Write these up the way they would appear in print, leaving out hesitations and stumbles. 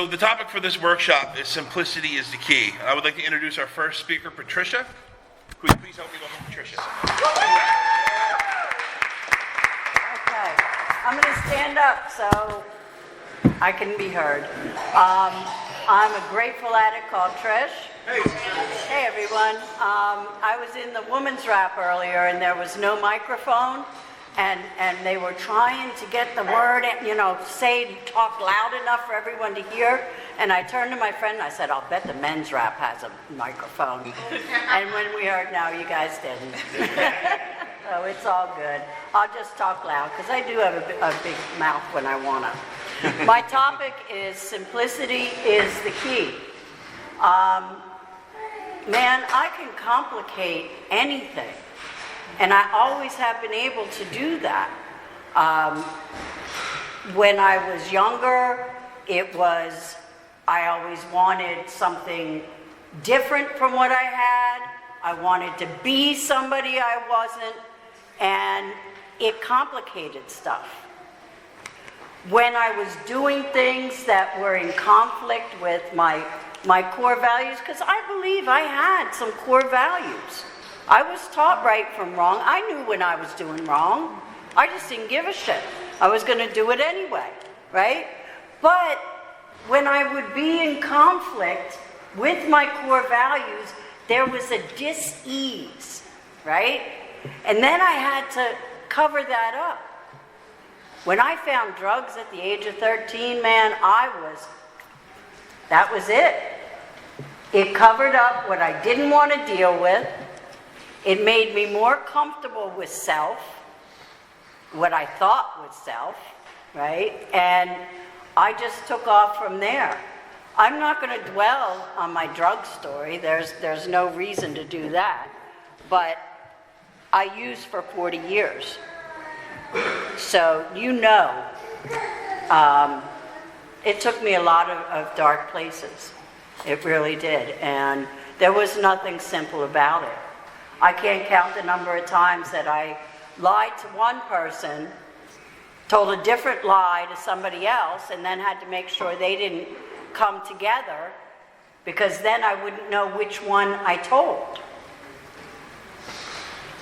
So the topic for this workshop is simplicity is the key. I would like to introduce our first speaker, Patricia. Could you please help me welcome Patricia? Okay, I'm going to stand up so I can be heard. I'm a grateful addict called Trish. Hey everyone. I was in the women's rap earlier and there was no microphone and they were trying to get the word, talk loud enough for everyone to hear. And I turned to my friend and I said, I'll bet the men's rap has a microphone. And when we heard, no, you guys didn't. So it's all good. I'll just talk loud because I do have a big mouth when I want to. My topic is simplicity is the key. Man, I can complicate anything. And I always have been able to do that. When I was younger, I always wanted something different from what I had. I wanted to be somebody I wasn't. And it complicated stuff. When I was doing things that were in conflict with my core values, because I believe I had some core values. I was taught right from wrong. I knew when I was doing wrong. I just didn't give a shit. I was going to do it anyway, right? But when I would be in conflict with my core values, there was a dis-ease, right? And then I had to cover that up. When I found drugs at the age of 13, man, that was it. It covered up what I didn't want to deal with. It made me more comfortable with self, what I thought was self, right? And I just took off from there. I'm not going to dwell on my drug story. There's no reason to do that. But I used for 40 years. So it took me a lot of dark places. It really did. And there was nothing simple about it. I can't count the number of times that I lied to one person, told a different lie to somebody else, and then had to make sure they didn't come together because then I wouldn't know which one I told.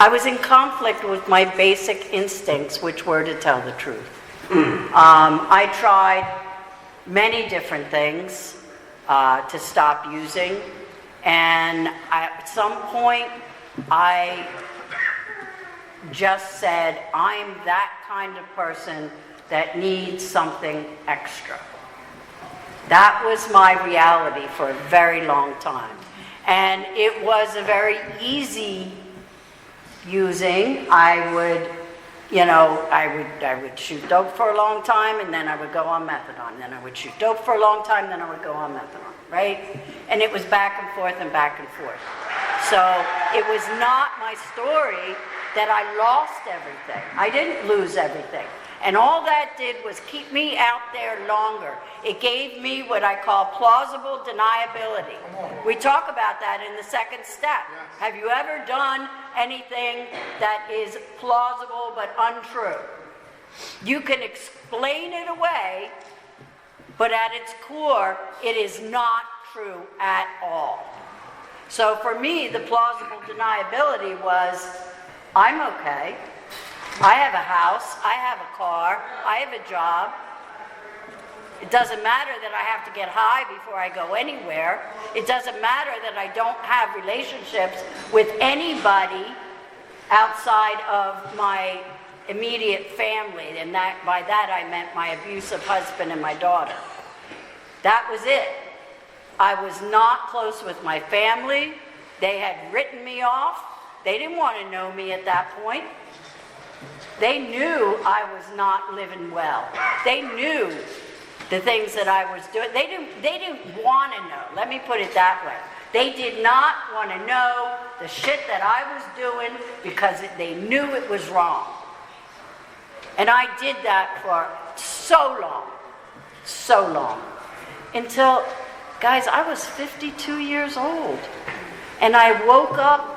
I was in conflict with my basic instincts, which were to tell the truth. I tried many different things to stop using, and at some point I just said, I'm that kind of person that needs something extra. That was my reality for a very long time. And it was a very easy using. I would shoot dope for a long time, and then I would go on methadone. Then I would shoot dope for a long time, then I would go on methadone, right? And it was back and forth and back and forth. So it was not my story that I lost everything. I didn't lose everything. And all that did was keep me out there longer. It gave me what I call plausible deniability. We talk about that in the second step. Have you ever done anything that is plausible but untrue? You can explain it away, but at its core, it is not true at all. So for me, the plausible deniability was, I'm okay. I have a house, I have a car, I have a job. It doesn't matter that I have to get high before I go anywhere. It doesn't matter that I don't have relationships with anybody outside of my immediate family. And by that I meant my abusive husband and my daughter. That was it. I was not close with my family. They had written me off. They didn't want to know me at that point. They knew I was not living well. They knew the things that I was doing. They didn't want to know. Let me put it that way. They did not want to know the shit that I was doing because they knew it was wrong. And I did that for so long. Until, guys, I was 52 years old. And I woke up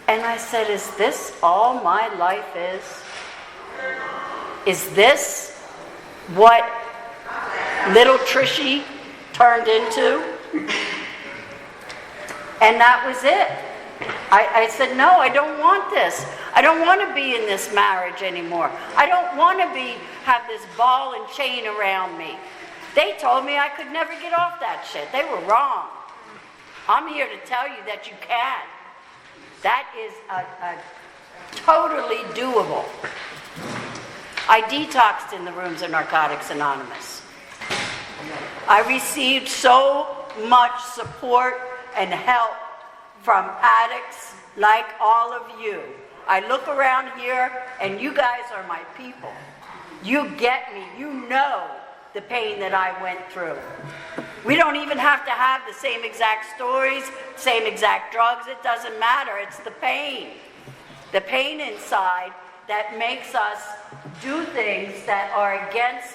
and I said, is this all my life is? Is this what little Trishy turned into. And that was it. I said, no, I don't want this. I don't want to be in this marriage anymore. I don't want to have this ball and chain around me. They told me I could never get off that shit. They were wrong. I'm here to tell you that you can. That is totally doable. I detoxed in the rooms of Narcotics Anonymous. I received so much support and help from addicts like all of you. I look around here and you guys are my people. You get me. You know the pain that I went through. We don't even have to have the same exact stories, same exact drugs. It doesn't matter. It's the pain inside that makes us do things that are against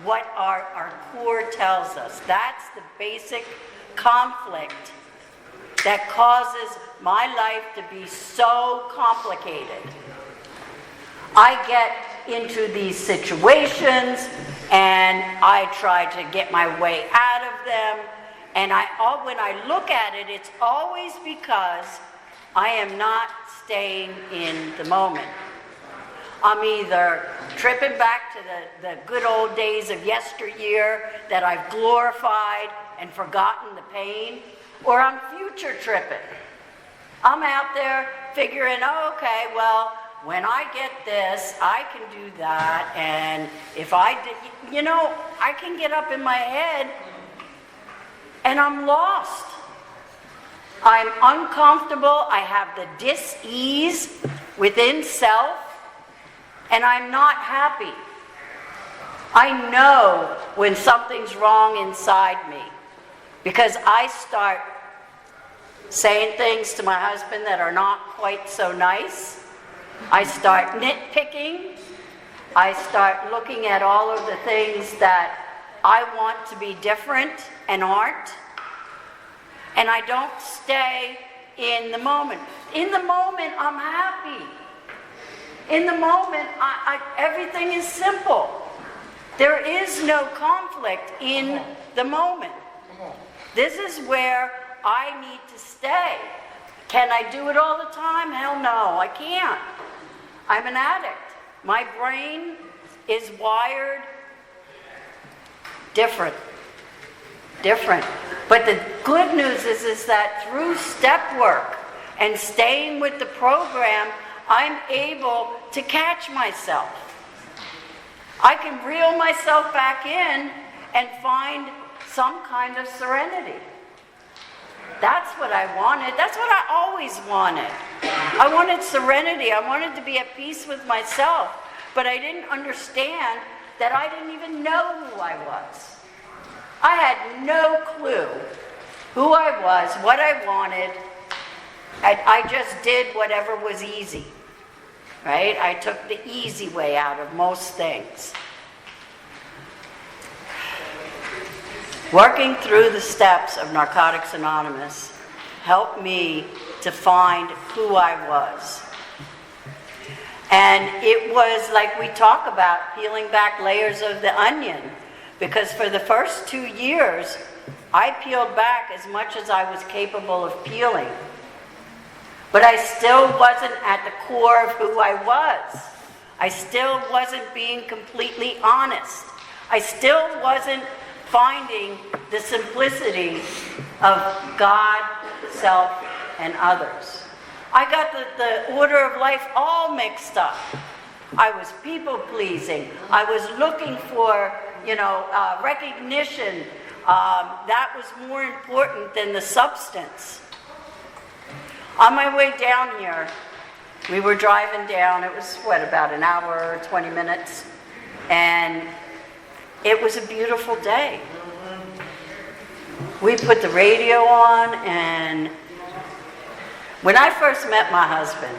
what our core tells us. That's the basic conflict that causes my life to be so complicated. I get into these situations and I try to get my way out of them, and when I look at it, it's always because I am not staying in the moment. I'm either tripping back to the good old days of yesteryear that I've glorified and forgotten the pain, or I'm future tripping. I'm out there figuring, oh, okay, well, when I get this, I can do that, and if I did, I can get up in my head and I'm lost. I'm uncomfortable, I have the dis-ease within self, and I'm not happy. I know when something's wrong inside me because I start saying things to my husband that are not quite so nice. I start nitpicking. I start looking at all of the things that I want to be different and aren't. And I don't stay in the moment. In the moment, I'm happy. In the moment, everything is simple. There is no conflict in the moment. This is where I need to stay. Can I do it all the time? Hell no, I can't. I'm an addict. My brain is wired different. But the good news is that through step work and staying with the program, I'm able to catch myself. I can reel myself back in and find some kind of serenity. That's what I wanted. That's what I always wanted. I wanted serenity. I wanted to be at peace with myself. But I didn't understand that I didn't even know who I was. I had no clue who I was, what I wanted. I just did whatever was easy. Right? I took the easy way out of most things. Working through the steps of Narcotics Anonymous helped me to find who I was. And it was like we talk about peeling back layers of the onion, because for the first 2 years, I peeled back as much as I was capable of peeling. But I still wasn't at the core of who I was. I still wasn't being completely honest. I still wasn't finding the simplicity of God, self, and others. I got the order of life all mixed up. I was people-pleasing. I was looking for, recognition. That was more important than the substance. On my way down here, we were driving down. It was, about an hour, 20 minutes. And it was a beautiful day. We put the radio on, and when I first met my husband,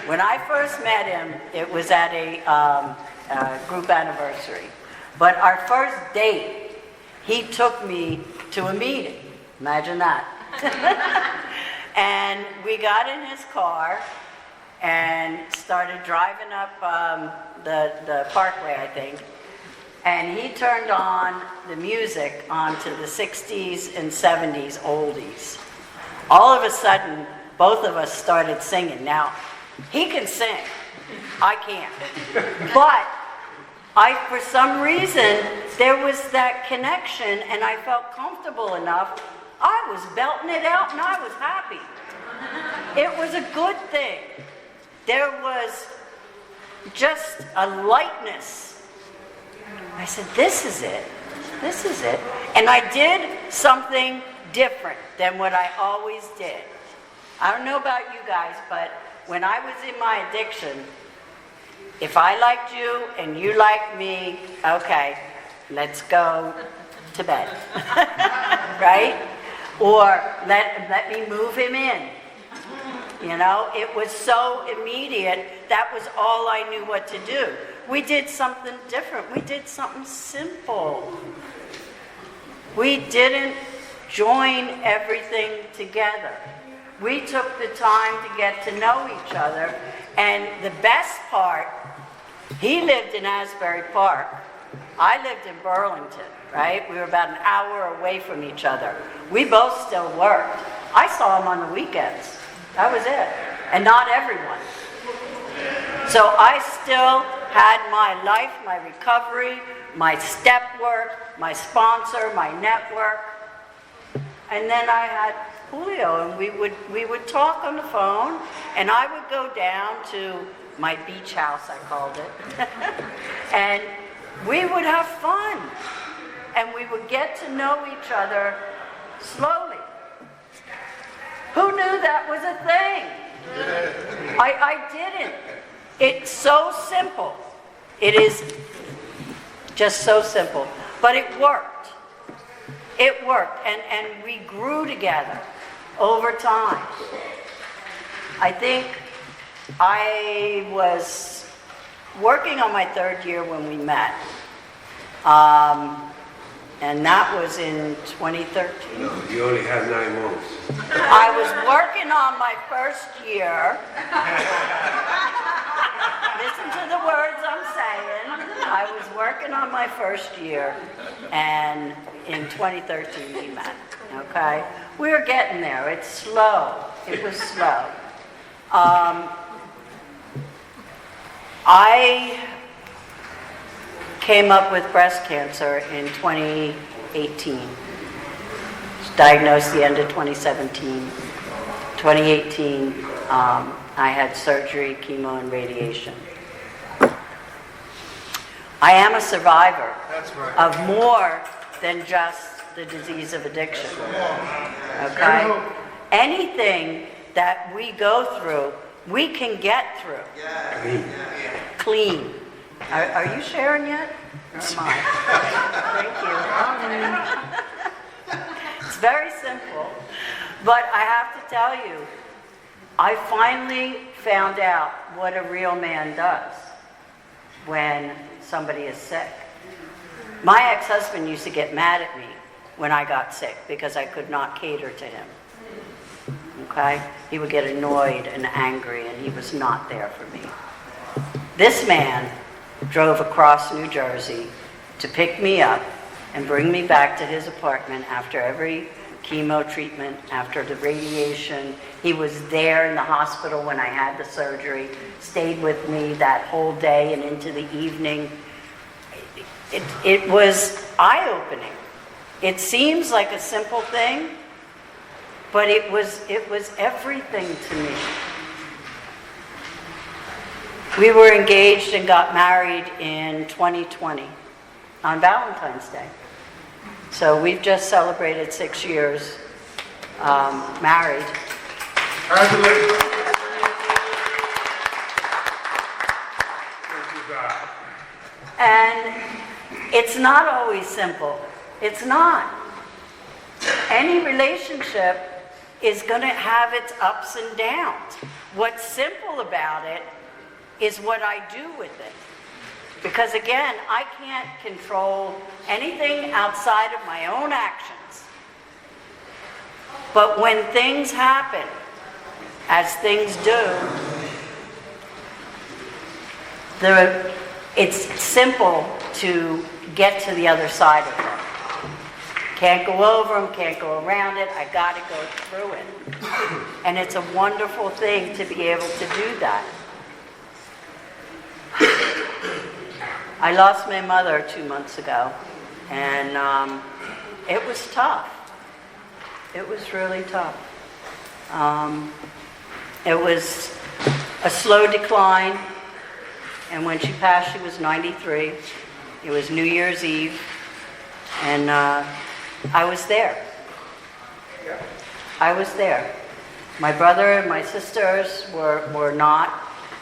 when I first met him, it was at a group anniversary. But our first date, he took me to a meeting. Imagine that. And we got in his car, and started driving up the parkway, I think. And he turned on the music onto the 60s and 70s oldies. All of a sudden, both of us started singing. Now, he can sing. I can't. But for some reason, there was that connection, and I felt comfortable enough. I was belting it out, and I was happy. It was a good thing. There was just a lightness. I said, this is it. This is it. And I did something different than what I always did. I don't know about you guys, but when I was in my addiction, if I liked you and you liked me, okay, let's go to bed. Right? Or let me move him in. You know, it was so immediate. That was all I knew what to do. We did something different. We did something simple. We didn't join everything together. We took the time to get to know each other. And the best part, he lived in Asbury Park. I lived in Burlington, right? We were about an hour away from each other. We both still worked. I saw him on the weekends. That was it. And not everyone. So I still had my life, my recovery, my step work, my sponsor, my network. And then I had Julio, and we would talk on the phone, and I would go down to my beach house, I called it. And we would have fun. And we would get to know each other slowly. Who knew that was a thing? I didn't. It's so simple. It is just so simple. But it worked. It worked. And we grew together over time. I think I was working on my third year when we met. And that was in 2013. No, you only had 9 months. I was working on my first year. Listen to the words I'm saying. I was working on my first year, and in 2013 we met, okay? We were getting there. It's slow. It was slow. I came up with breast cancer in 2018. Was diagnosed the end of 2017. 2018, I had surgery, chemo, and radiation. I am a survivor of more than just the disease of addiction. Okay? Anything that we go through, we can get through. Clean. Are you sharing yet? Or am I? Thank you. It's very simple. But I have to tell you, I finally found out what a real man does when somebody is sick. My ex-husband used to get mad at me when I got sick because I could not cater to him. Okay? He would get annoyed and angry, and he was not there for me. This man drove across New Jersey to pick me up and bring me back to his apartment after every chemo treatment, after the radiation. He was there in the hospital when I had the surgery, stayed with me that whole day and into the evening. It was eye-opening. It seems like a simple thing, but it was everything to me. We were engaged and got married in 2020 on Valentine's Day. So we've just celebrated 6 years married. Congratulations. Thank you, God. And it's not always simple. It's not. Any relationship is going to have its ups and downs. What's simple about it is what I do with it. Because again, I can't control anything outside of my own actions. But when things happen, as things do, it's simple to get to the other side of them. Can't go over them, can't go around it, I gotta go through it. And it's a wonderful thing to be able to do that. I lost my mother 2 months ago, and it was tough. It was really tough. It was a slow decline, and when she passed, she was 93. It was New Year's Eve, and I was there. I was there. My brother and my sisters were not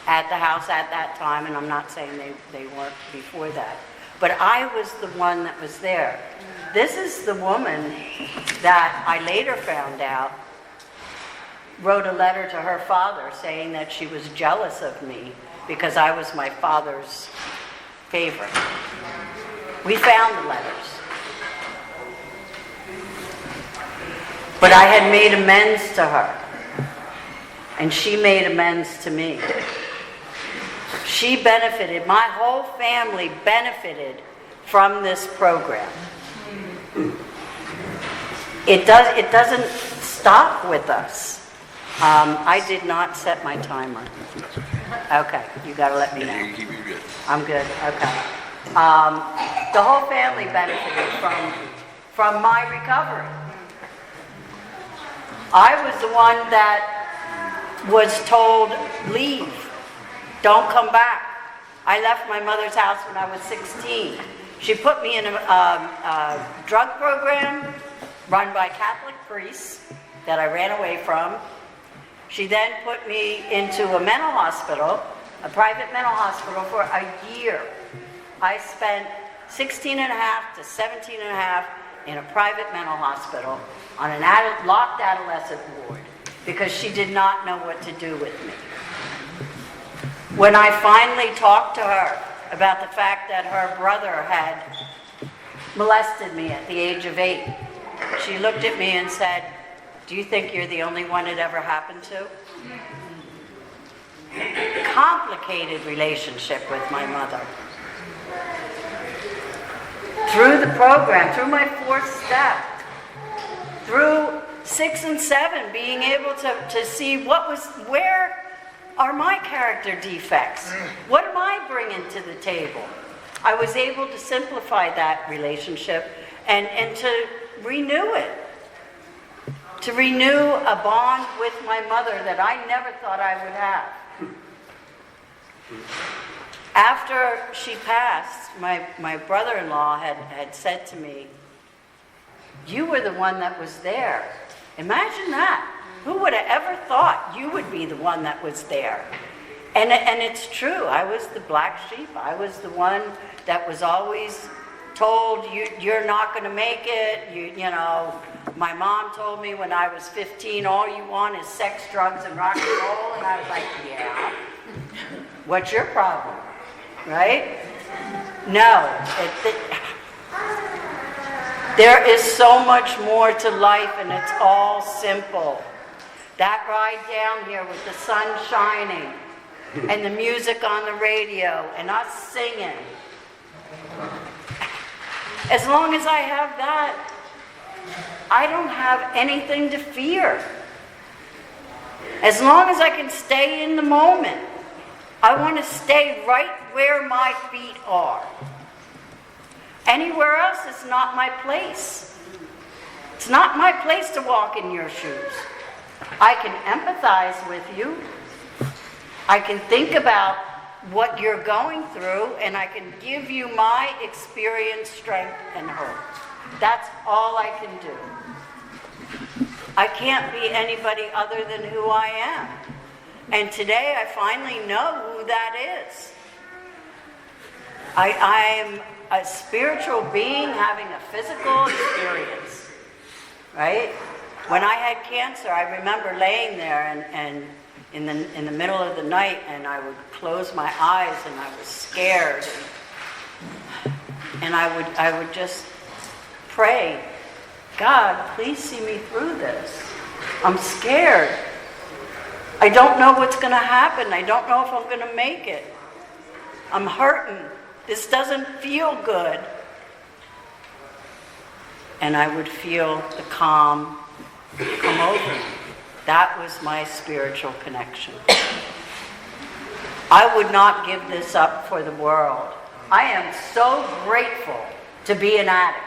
at the house at that time, and I'm not saying they weren't before that. But I was the one that was there. This is the woman that I later found out wrote a letter to her father saying that she was jealous of me because I was my father's favorite. We found the letters. But I had made amends to her, and she made amends to me. She benefited, my whole family benefited from this program. It doesn't stop with us. I did not set my timer. Okay, you gotta let me know. You're good. I'm good, okay. The whole family benefited from my recovery. I was the one that was told, leave, don't come back. I left my mother's house when I was 16. She put me in a drug program run by Catholic priests that I ran away from. She then put me into a mental hospital, a private mental hospital, for a year. I spent 16 and a half to 17 and a half in a private mental hospital on an locked adolescent ward because she did not know what to do with me. When I finally talked to her about the fact that her brother had molested me at the age of 8, she looked at me and said, "Do you think you're the only one it ever happened to?" Complicated relationship with my mother. Through the program, through my 4th step, through 6 and 7, being able to see where are my character defects? What am I bringing to the table? I was able to simplify that relationship and to renew it. To renew a bond with my mother that I never thought I would have. After she passed, my brother-in-law had said to me, "You were the one that was there." Imagine that. Who would have ever thought you would be the one that was there? And it's true. I was the black sheep. I was the one that was always told, you're not going to make it. You know, my mom told me when I was 15, all you want is sex, drugs, and rock and roll. And I was like, yeah. What's your problem? Right? No. There is so much more to life, and it's all simple. That ride down here with the sun shining and the music on the radio and us singing. As long as I have that, I don't have anything to fear. As long as I can stay in the moment, I want to stay right where my feet are. Anywhere else is not my place. It's not my place to walk in your shoes. I can empathize with you. I can think about what you're going through, and I can give you my experience, strength, and hope. That's all I can do. I can't be anybody other than who I am. And today I finally know who that is. I am a spiritual being having a physical experience, right? When I had cancer, I remember laying there and in the middle of the night, and I would close my eyes, and I was scared, and I would just pray, God, please see me through this. I'm scared. I don't know what's going to happen. I don't know if I'm going to make it. I'm hurting. This doesn't feel good. And I would feel the calm come over me. That was my spiritual connection. I would not give this up for the world. I am so grateful to be an addict.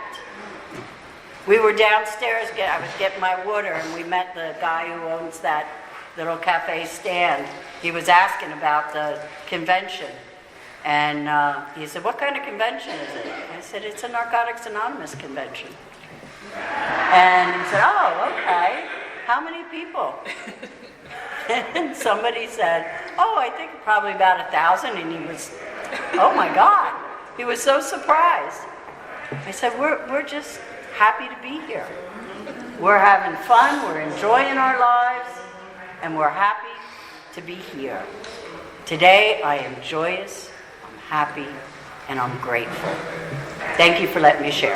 We were downstairs, I was getting my water, and we met the guy who owns that little cafe stand. He was asking about the convention. And he said, what kind of convention is it? I said, it's a Narcotics Anonymous convention. And he said, oh, okay. How many people? And somebody said, oh, I think probably about 1,000. And he was, oh my God. He was so surprised. I said, we're just happy to be here. We're having fun, we're enjoying our lives, and we're happy to be here. Today, I am joyous, I'm happy, and I'm grateful. Thank you for letting me share.